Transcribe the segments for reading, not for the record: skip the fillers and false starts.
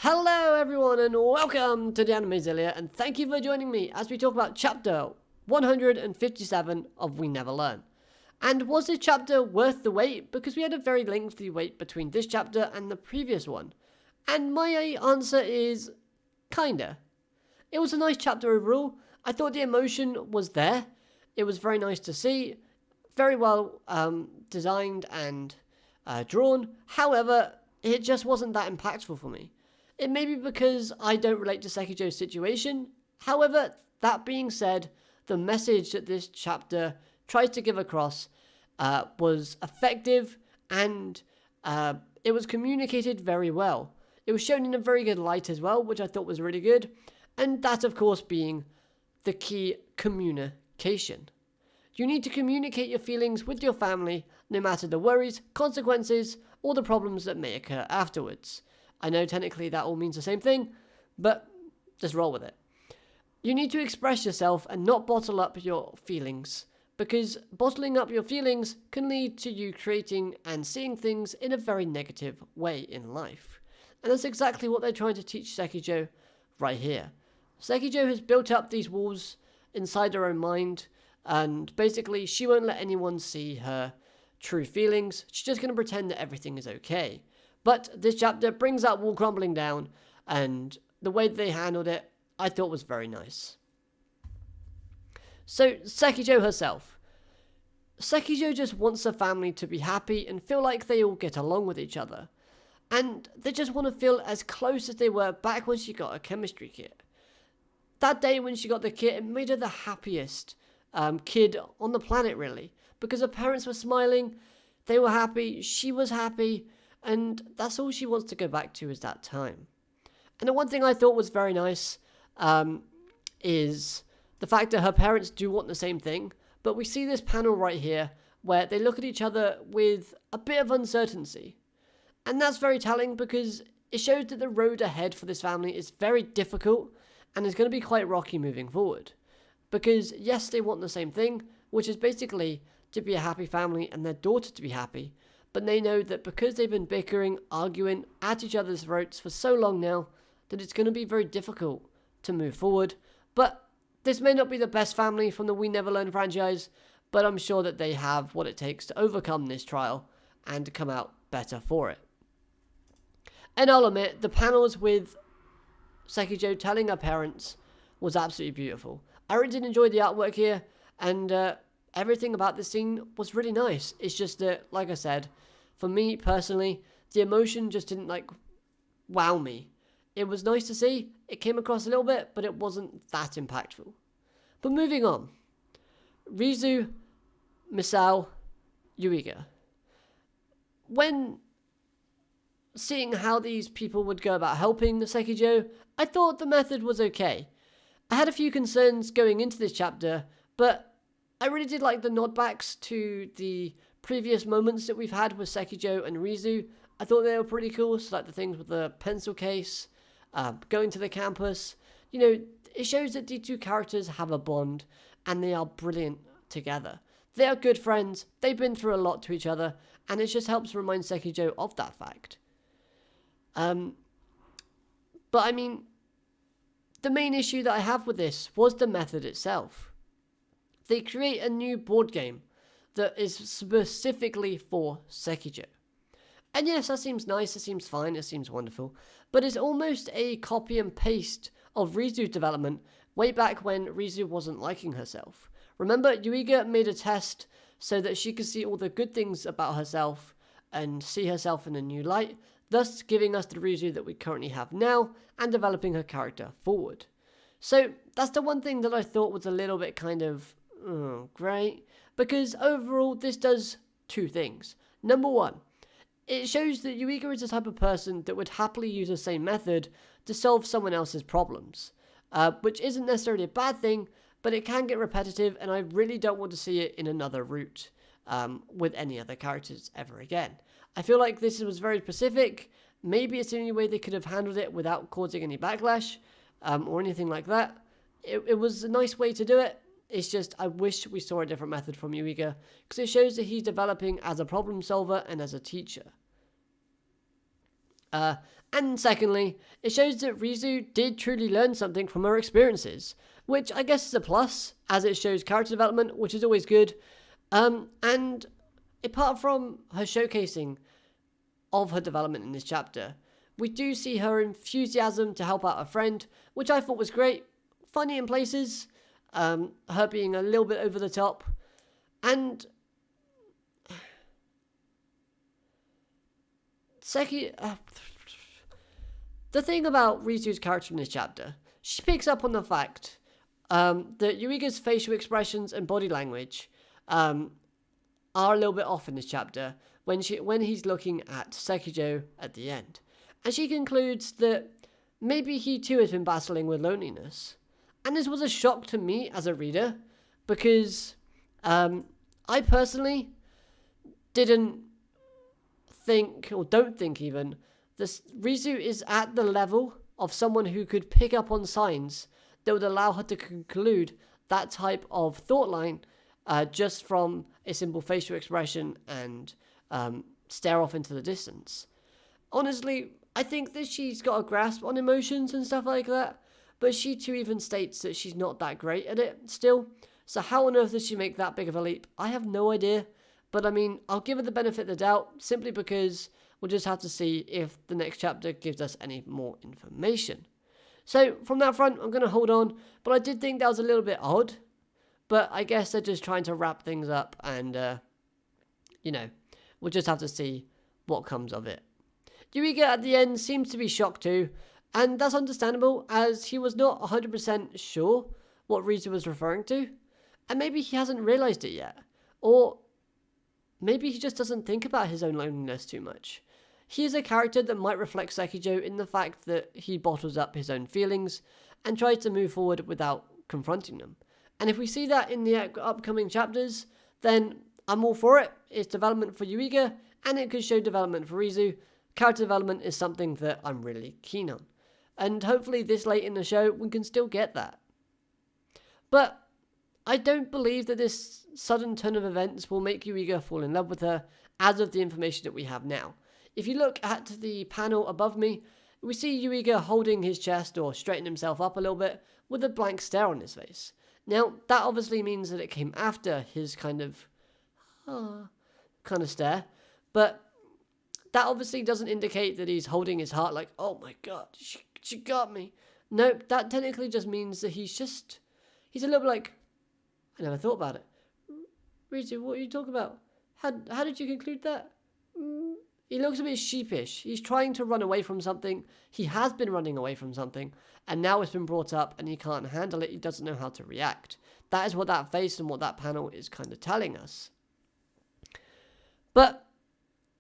Hello everyone and welcome to the Animezilia, and thank you for joining me as we talk about chapter 157 of We Never Learn. And was this chapter worth the wait? Because we had a very lengthy wait between this chapter and the previous one. And my answer is kinda. It was a nice chapter overall. I thought the emotion was there. It was very nice to see. Very well designed and drawn. However, it just wasn't that impactful for me. It may be because I don't relate to Sekijo's situation. However, that being said, the message that this chapter tries to give across was effective and it was communicated very well. It was shown in a very good light as well, which I thought was really good. And that, of course, being the key: communication. You need to communicate your feelings with your family, no matter the worries, consequences, or the problems that may occur afterwards. I know technically that all means the same thing, but just roll with it. You need to express yourself and not bottle up your feelings, because bottling up your feelings can lead to you creating and seeing things in a very negative way in life. And that's exactly what they're trying to teach Sekijo right here. Sekijo has built up these walls inside her own mind, and basically she won't let anyone see her true feelings. She's just going to pretend that everything is okay. But this chapter brings that wall crumbling down, and the way they handled it, I thought was very nice. So, Sekijo herself. Sekijo just wants her family to be happy and feel like they all get along with each other. And they just want to feel as close as they were back when she got her chemistry kit. That day when she got the kit, it made her the happiest kid on the planet, really. Because her parents were smiling, they were happy, she was happy, and that's all she wants to go back to is that time. And the one thing I thought was very nice is the fact that her parents do want the same thing, but we see this panel right here where they look at each other with a bit of uncertainty. And that's very telling because it shows that the road ahead for this family is very difficult and is going to be quite rocky moving forward. Because yes, they want the same thing, which is basically to be a happy family and their daughter to be happy, but they know that because they've been bickering, arguing at each other's throats for so long now, that it's going to be very difficult to move forward. But this may not be the best family from the We Never Learn franchise, but I'm sure that they have what it takes to overcome this trial and to come out better for it. And I'll admit, the panels with Sekijo telling her parents was absolutely beautiful. I really did enjoy the artwork here, and everything about this scene was really nice. It's just that, like I said, for me personally, the emotion just didn't wow me. It was nice to see, it came across a little bit, but it wasn't that impactful. But moving on. Rizu, Misao, Yuiga. When seeing how these people would go about helping the Sekijo, I thought the method was okay. I had a few concerns going into this chapter, but I really did like the nodbacks to the previous moments that we've had with Sekijo and Rizu. I thought they were pretty cool, so like the things with the pencil case, going to the campus. You know, it shows that these two characters have a bond, and they are brilliant together. They are good friends, they've been through a lot to each other, and it just helps remind Sekijo of that fact. But I mean, the main issue that I have with this was the method itself. They create a new board game that is specifically for Sekijo. And yes, that seems nice, it seems fine, it seems wonderful, but it's almost a copy and paste of Rizu's development way back when Rizu wasn't liking herself. Remember, Yuiga made a test so that she could see all the good things about herself and see herself in a new light, thus giving us the Rizu that we currently have now and developing her character forward. So that's the one thing that I thought was a little bit kind of great, because overall this does two things. Number one, it shows that Yuiga is the type of person that would happily use the same method to solve someone else's problems, which isn't necessarily a bad thing, but it can get repetitive, and I really don't want to see it in another route with any other characters ever again. I feel like this was very specific. Maybe it's the only way they could have handled it without causing any backlash or anything like that. It was a nice way to do it. It's just, I wish we saw a different method from Yuiga, because it shows that he's developing as a problem solver and as a teacher. And secondly, it shows that Rizu did truly learn something from her experiences, which I guess is a plus, as it shows character development, which is always good. And apart from her showcasing of her development in this chapter, we do see her enthusiasm to help out a friend, which I thought was great, funny in places, her being a little bit over the top, and the thing about Rizu's character in this chapter, she picks up on the fact that Yuiga's facial expressions and body language are a little bit off in this chapter when he's looking at Sekijo at the end. And she concludes that maybe he too has been battling with loneliness. And this was a shock to me as a reader, because I personally didn't think, or don't think even, that Rizu is at the level of someone who could pick up on signs that would allow her to conclude that type of thought line just from a simple facial expression and stare off into the distance. Honestly, I think that she's got a grasp on emotions and stuff like that, but she too even states that she's not that great at it still. So how on earth does she make that big of a leap? I have no idea. But I mean, I'll give her the benefit of the doubt, simply because we'll just have to see if the next chapter gives us any more information. So from that front, I'm going to hold on, but I did think that was a little bit odd. But I guess they're just trying to wrap things up, and, we'll just have to see what comes of it. Yuiga at the end seems to be shocked too, and that's understandable, as he was not 100% sure what Rizu was referring to, and maybe he hasn't realised it yet, or maybe he just doesn't think about his own loneliness too much. He is a character that might reflect Sekijo in the fact that he bottles up his own feelings and tries to move forward without confronting them. And if we see that in the upcoming chapters, then I'm all for it. It's development for Yuiga, and it could show development for Rizu. Character development is something that I'm really keen on. And hopefully this late in the show, we can still get that. But I don't believe that this sudden turn of events will make Yuiga fall in love with her as of the information that we have now. If you look at the panel above me, we see Yuiga holding his chest or straightening himself up a little bit with a blank stare on his face. Now, that obviously means that it came after his kind of stare, but that obviously doesn't indicate that he's holding his heart like, oh my god, she got me. Nope, that technically just means that he's a little bit like, I never thought about it. Rizu, what are you talking about? How did you conclude that? He looks a bit sheepish. He's trying to run away from something. He has been running away from something, and now it's been brought up and he can't handle it. He doesn't know how to react. That is what that face and what that panel is kind of telling us. But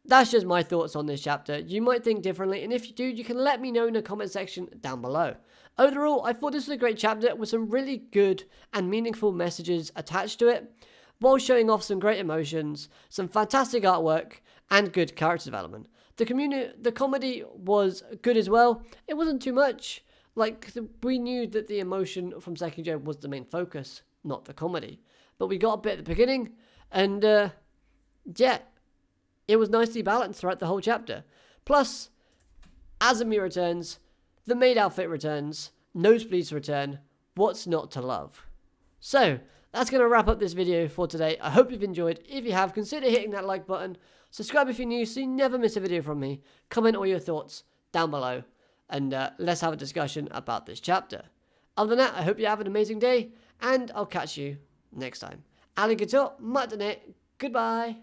that's just my thoughts on this chapter. You might think differently, and if you do, you can let me know in the comment section down below. Overall, I thought this was a great chapter with some really good and meaningful messages attached to it, while showing off some great emotions, some fantastic artwork, and good character development. The comedy was good as well. It wasn't too much. We knew that the emotion from Sekijo was the main focus, not the comedy. But we got a bit at the beginning, and it was nicely balanced throughout the whole chapter. Plus, Azumi returns, the maid outfit returns, nosebleeds return. What's not to love? So, that's going to wrap up this video for today. I hope you've enjoyed. If you have, consider hitting that like button. Subscribe if you're new so you never miss a video from me. Comment all your thoughts down below. And let's have a discussion about this chapter. Other than that, I hope you have an amazing day. And I'll catch you next time. Arigato, matane, goodbye.